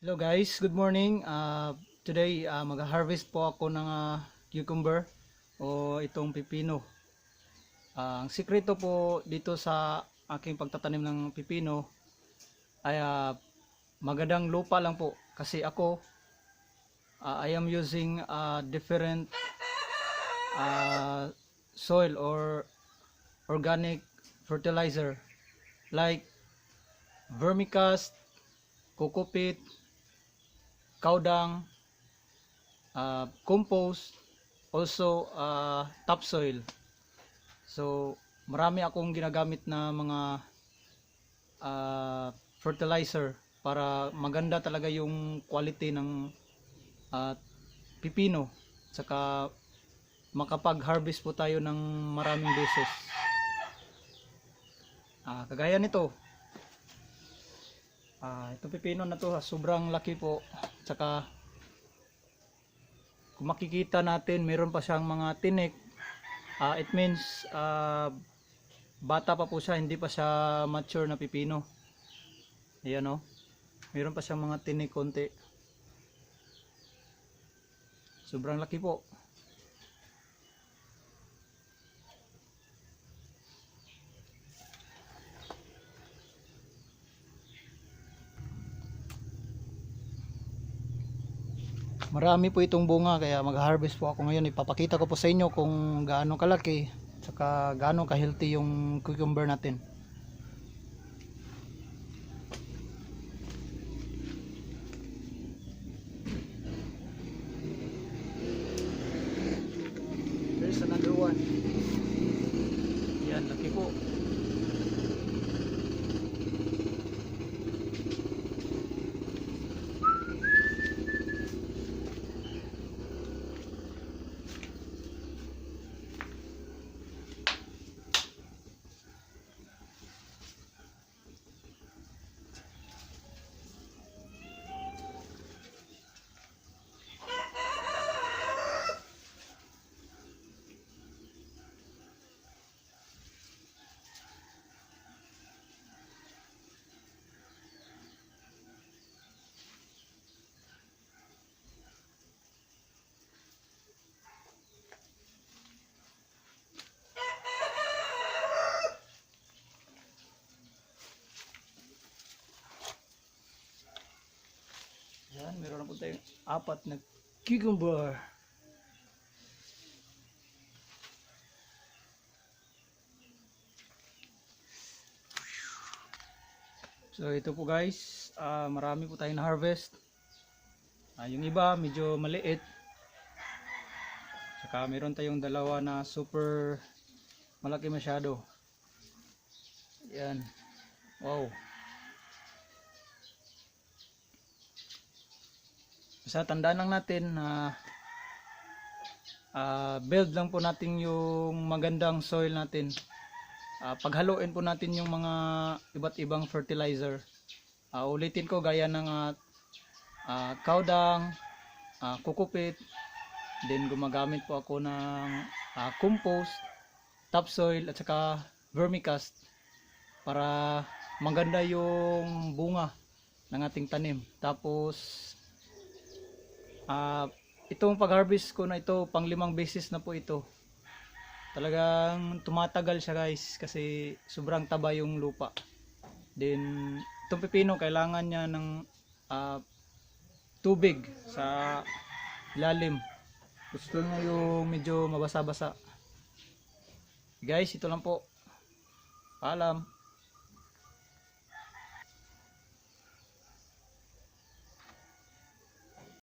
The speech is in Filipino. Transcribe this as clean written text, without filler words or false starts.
Hello guys, good morning. Today mag-harvest po ako ng cucumber o itong pipino. Ang sikreto po dito sa aking pagtatanim ng pipino ay magandang lupa lang po. Kasi ako, I am using different soil or organic fertilizer like vermicast, coco peat, cow dung, compost, also topsoil. So marami akong ginagamit na mga fertilizer para maganda talaga yung quality ng pipino, saka makapag-harvest po tayo ng maraming beses. Kagaya nito, ito pipino na to, sobrang laki po. Saka kung makikita natin, meron pa siyang mga tinik. It means bata pa po siya, hindi pa siya mature na pipino. Ayan o, meron pa siyang mga tinik konti. Sobrang laki po. Marami po itong bunga, kaya mag-harvest po ako ngayon. Ipapakita ko po sa inyo kung gaano kalaki saka gaano ka-healthy yung cucumber natin. There's another one. Yan, laki po. Yan, meron na po tayong 4 na cucumber. So ito po guys, marami po tayong na-harvest. Yung iba medyo maliit. Saka meron tayong dalawa na super malaki masyado. Yan. Wow. Basta tandaan lang natin na build lang po natin yung magandang soil natin. Paghaluin po natin yung mga iba't ibang fertilizer. Ulitin ko, gaya ng cow dung, coco peat, then gumagamit po ako ng compost, topsoil at saka vermicast para maganda yung bunga ng ating tanim. Tapos itong pag-harvest ko na ito, pang 5 beses na po ito. Talagang tumatagal siya guys, kasi sobrang taba yung lupa. Then itong pipino, kailangan niya ng tubig sa ilalim. Gusto niya yung medyo mabasa-basa. Guys, ito lang po. Paalam.